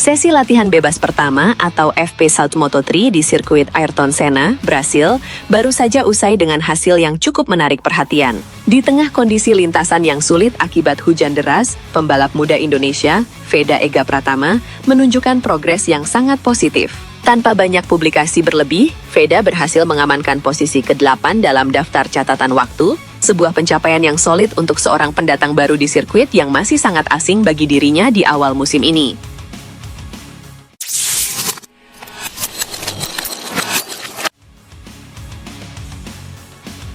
Sesi latihan bebas pertama atau FP1 Moto3 di sirkuit Ayrton Senna, Brasil, baru saja usai dengan hasil yang cukup menarik perhatian. Di tengah kondisi lintasan yang sulit akibat hujan deras, pembalap muda Indonesia, Veda Ega Pratama, menunjukkan progres yang sangat positif. Tanpa banyak publikasi berlebih, Veda berhasil mengamankan posisi ke-8 dalam daftar catatan waktu, sebuah pencapaian yang solid untuk seorang pendatang baru di sirkuit yang masih sangat asing bagi dirinya di awal musim ini.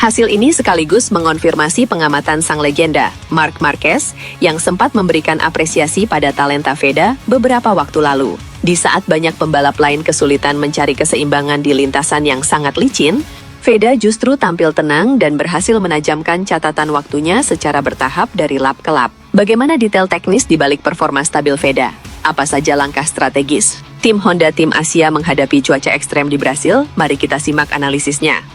Hasil ini sekaligus mengonfirmasi pengamatan sang legenda, Marc Marquez, yang sempat memberikan apresiasi pada talenta Veda beberapa waktu lalu. Di saat banyak pembalap lain kesulitan mencari keseimbangan di lintasan yang sangat licin, Veda justru tampil tenang dan berhasil menajamkan catatan waktunya secara bertahap dari lap ke lap. Bagaimana detail teknis di balik performa stabil Veda? Apa saja langkah strategis tim Honda Tim Asia menghadapi cuaca ekstrem di Brasil? Mari kita simak analisisnya.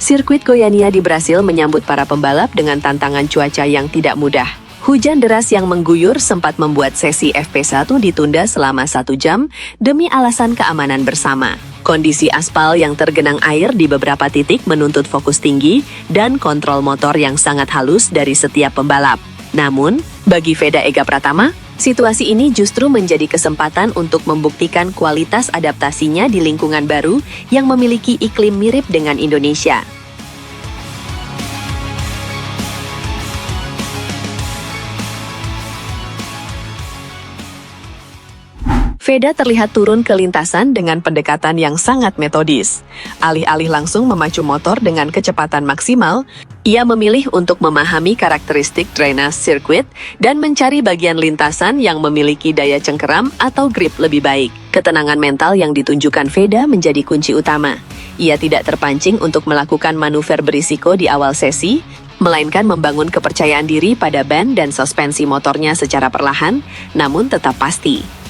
Sirkuit Goiânia di Brasil menyambut para pembalap dengan tantangan cuaca yang tidak mudah. Hujan deras yang mengguyur sempat membuat sesi FP1 ditunda selama 1 jam demi alasan keamanan bersama. Kondisi aspal yang tergenang air di beberapa titik menuntut fokus tinggi dan kontrol motor yang sangat halus dari setiap pembalap. Namun, bagi Veda Ega Pratama, situasi ini justru menjadi kesempatan untuk membuktikan kualitas adaptasinya di lingkungan baru yang memiliki iklim mirip dengan Indonesia. Veda terlihat turun ke lintasan dengan pendekatan yang sangat metodis. Alih-alih langsung memacu motor dengan kecepatan maksimal, ia memilih untuk memahami karakteristik drainase sirkuit dan mencari bagian lintasan yang memiliki daya cengkeram atau grip lebih baik. Ketenangan mental yang ditunjukkan Veda menjadi kunci utama. Ia tidak terpancing untuk melakukan manuver berisiko di awal sesi, melainkan membangun kepercayaan diri pada ban dan suspensi motornya secara perlahan, namun tetap pasti.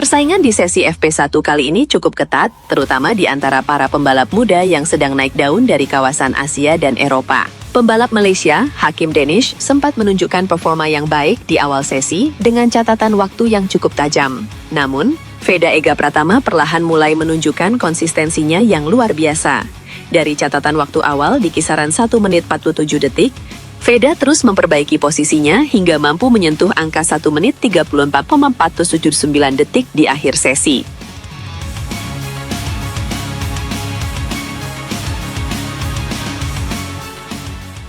Persaingan di sesi FP1 kali ini cukup ketat, terutama di antara para pembalap muda yang sedang naik daun dari kawasan Asia dan Eropa. Pembalap Malaysia, Hakim Danish, sempat menunjukkan performa yang baik di awal sesi dengan catatan waktu yang cukup tajam. Namun, Veda Ega Pratama perlahan mulai menunjukkan konsistensinya yang luar biasa. Dari catatan waktu awal di kisaran 1 menit 47 detik, Veda terus memperbaiki posisinya hingga mampu menyentuh angka 1 menit 34,479 detik di akhir sesi.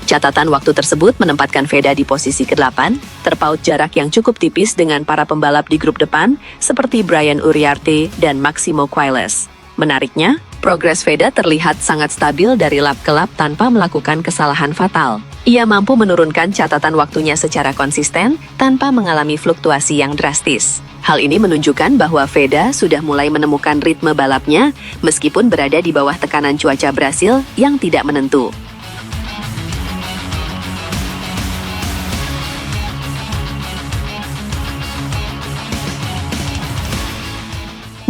Catatan waktu tersebut menempatkan Veda di posisi ke-8, terpaut jarak yang cukup tipis dengan para pembalap di grup depan seperti Brian Uriarte dan Maximo Quiles. Menariknya, progres Veda terlihat sangat stabil dari lap ke lap tanpa melakukan kesalahan fatal. Ia mampu menurunkan catatan waktunya secara konsisten tanpa mengalami fluktuasi yang drastis. Hal ini menunjukkan bahwa Veda sudah mulai menemukan ritme balapnya meskipun berada di bawah tekanan cuaca Brasil yang tidak menentu.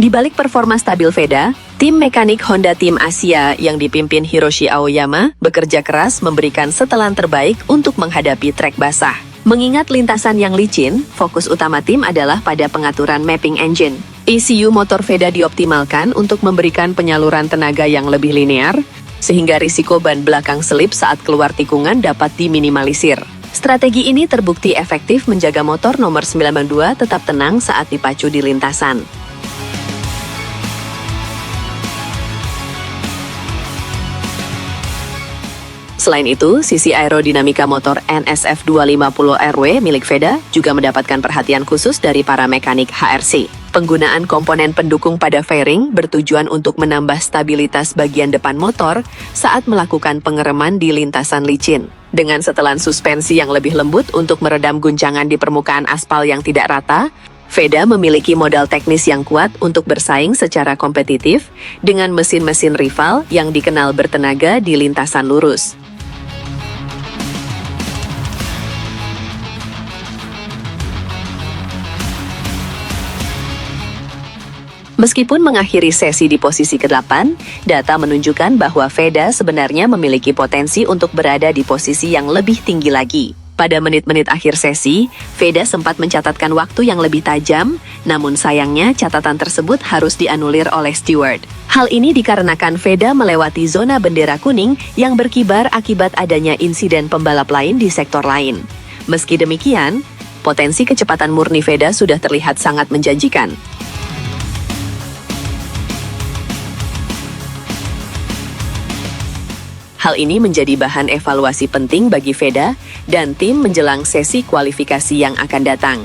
Di balik performa stabil Veda, tim mekanik Honda Tim Asia yang dipimpin Hiroshi Aoyama bekerja keras memberikan setelan terbaik untuk menghadapi trek basah. Mengingat lintasan yang licin, fokus utama tim adalah pada pengaturan mapping engine. ECU motor Veda dioptimalkan untuk memberikan penyaluran tenaga yang lebih linear, sehingga risiko ban belakang selip saat keluar tikungan dapat diminimalisir. Strategi ini terbukti efektif menjaga motor nomor 92 tetap tenang saat dipacu di lintasan. Selain itu, sisi aerodinamika motor NSF 250RW milik Veda juga mendapatkan perhatian khusus dari para mekanik HRC. Penggunaan komponen pendukung pada fairing bertujuan untuk menambah stabilitas bagian depan motor saat melakukan pengereman di lintasan licin. Dengan setelan suspensi yang lebih lembut untuk meredam guncangan di permukaan aspal yang tidak rata, Veda memiliki modal teknis yang kuat untuk bersaing secara kompetitif dengan mesin-mesin rival yang dikenal bertenaga di lintasan lurus. Meskipun mengakhiri sesi di posisi ke-8, data menunjukkan bahwa Veda sebenarnya memiliki potensi untuk berada di posisi yang lebih tinggi lagi. Pada menit-menit akhir sesi, Veda sempat mencatatkan waktu yang lebih tajam, namun sayangnya catatan tersebut harus dianulir oleh steward. Hal ini dikarenakan Veda melewati zona bendera kuning yang berkibar akibat adanya insiden pembalap lain di sektor lain. Meski demikian, potensi kecepatan murni Veda sudah terlihat sangat menjanjikan. Hal ini menjadi bahan evaluasi penting bagi Veda dan tim menjelang sesi kualifikasi yang akan datang.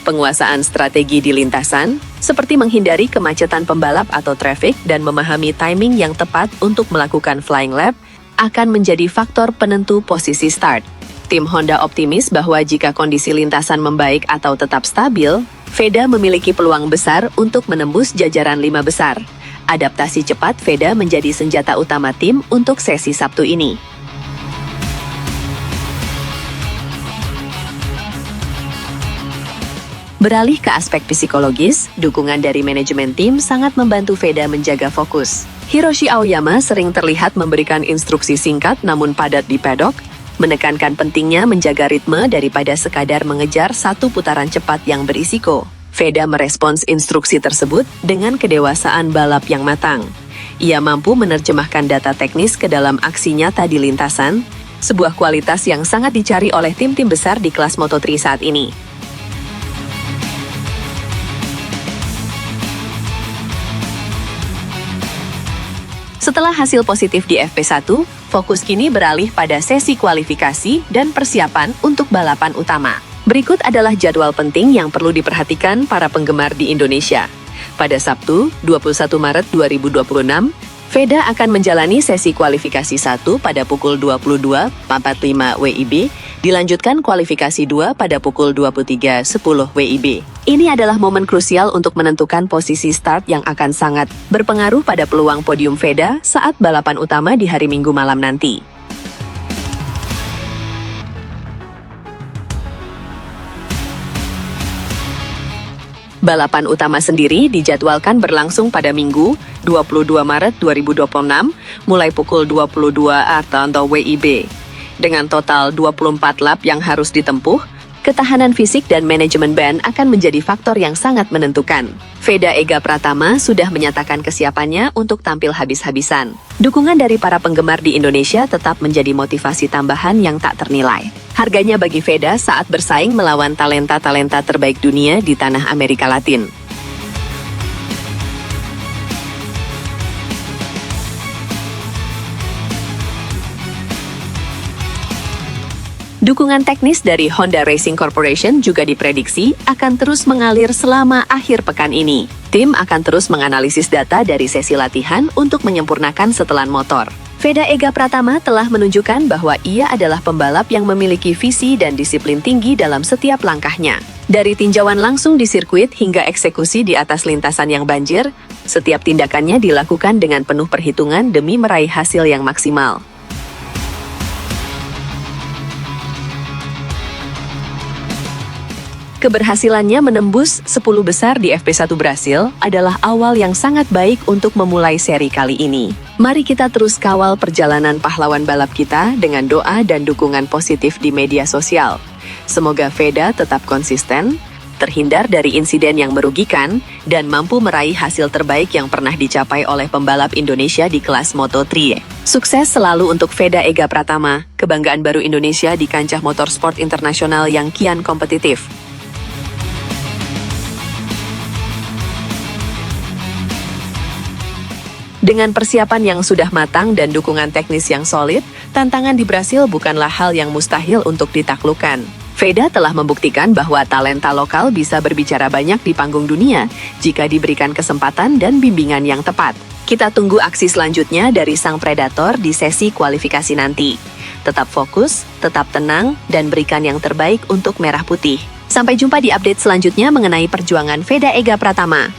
Penguasaan strategi di lintasan, seperti menghindari kemacetan pembalap atau traffic dan memahami timing yang tepat untuk melakukan flying lap, akan menjadi faktor penentu posisi start. Tim Honda optimis bahwa jika kondisi lintasan membaik atau tetap stabil, Veda memiliki peluang besar untuk menembus jajaran 5 besar. Adaptasi cepat Veda menjadi senjata utama tim untuk sesi Sabtu ini. Beralih ke aspek psikologis, dukungan dari manajemen tim sangat membantu Veda menjaga fokus. Hiroshi Aoyama sering terlihat memberikan instruksi singkat namun padat di paddock, menekankan pentingnya menjaga ritme daripada sekadar mengejar satu putaran cepat yang berisiko. Veda merespons instruksi tersebut dengan kedewasaan balap yang matang. Ia mampu menerjemahkan data teknis ke dalam aksi nyata di lintasan, sebuah kualitas yang sangat dicari oleh tim-tim besar di kelas Moto3 saat ini. Setelah hasil positif di FP1, fokus kini beralih pada sesi kualifikasi dan persiapan untuk balapan utama. Berikut adalah jadwal penting yang perlu diperhatikan para penggemar di Indonesia. Pada Sabtu, 21 Maret 2026, Veda akan menjalani sesi kualifikasi 1 pada pukul 22.45 WIB, dilanjutkan kualifikasi 2 pada pukul 23.10 WIB. Ini adalah momen krusial untuk menentukan posisi start yang akan sangat berpengaruh pada peluang podium Veda saat balapan utama di hari Minggu malam nanti. Balapan utama sendiri dijadwalkan berlangsung pada Minggu, 22 Maret 2026, mulai pukul 22 atau WIB. Dengan total 24 lap yang harus ditempuh, ketahanan fisik dan manajemen ban akan menjadi faktor yang sangat menentukan. Veda Ega Pratama sudah menyatakan kesiapannya untuk tampil habis-habisan. Dukungan dari para penggemar di Indonesia tetap menjadi motivasi tambahan yang tak ternilai. Harganya bagi Veda saat bersaing melawan talenta-talenta terbaik dunia di tanah Amerika Latin. Dukungan teknis dari Honda Racing Corporation juga diprediksi akan terus mengalir selama akhir pekan ini. Tim akan terus menganalisis data dari sesi latihan untuk menyempurnakan setelan motor. Veda Ega Pratama telah menunjukkan bahwa ia adalah pembalap yang memiliki visi dan disiplin tinggi dalam setiap langkahnya. Dari tinjauan langsung di sirkuit hingga eksekusi di atas lintasan yang banjir, setiap tindakannya dilakukan dengan penuh perhitungan demi meraih hasil yang maksimal. Keberhasilannya menembus 10 besar di FP1 Brasil adalah awal yang sangat baik untuk memulai seri kali ini. Mari kita terus kawal perjalanan pahlawan balap kita dengan doa dan dukungan positif di media sosial. Semoga Veda tetap konsisten, terhindar dari insiden yang merugikan, dan mampu meraih hasil terbaik yang pernah dicapai oleh pembalap Indonesia di kelas Moto3. Sukses selalu untuk Veda Ega Pratama, kebanggaan baru Indonesia di kancah motorsport internasional yang kian kompetitif. Dengan persiapan yang sudah matang dan dukungan teknis yang solid, tantangan di Brasil bukanlah hal yang mustahil untuk ditaklukkan. Veda telah membuktikan bahwa talenta lokal bisa berbicara banyak di panggung dunia jika diberikan kesempatan dan bimbingan yang tepat. Kita tunggu aksi selanjutnya dari sang predator di sesi kualifikasi nanti. Tetap fokus, tetap tenang, dan berikan yang terbaik untuk Merah Putih. Sampai jumpa di update selanjutnya mengenai perjuangan Veda Ega Pratama.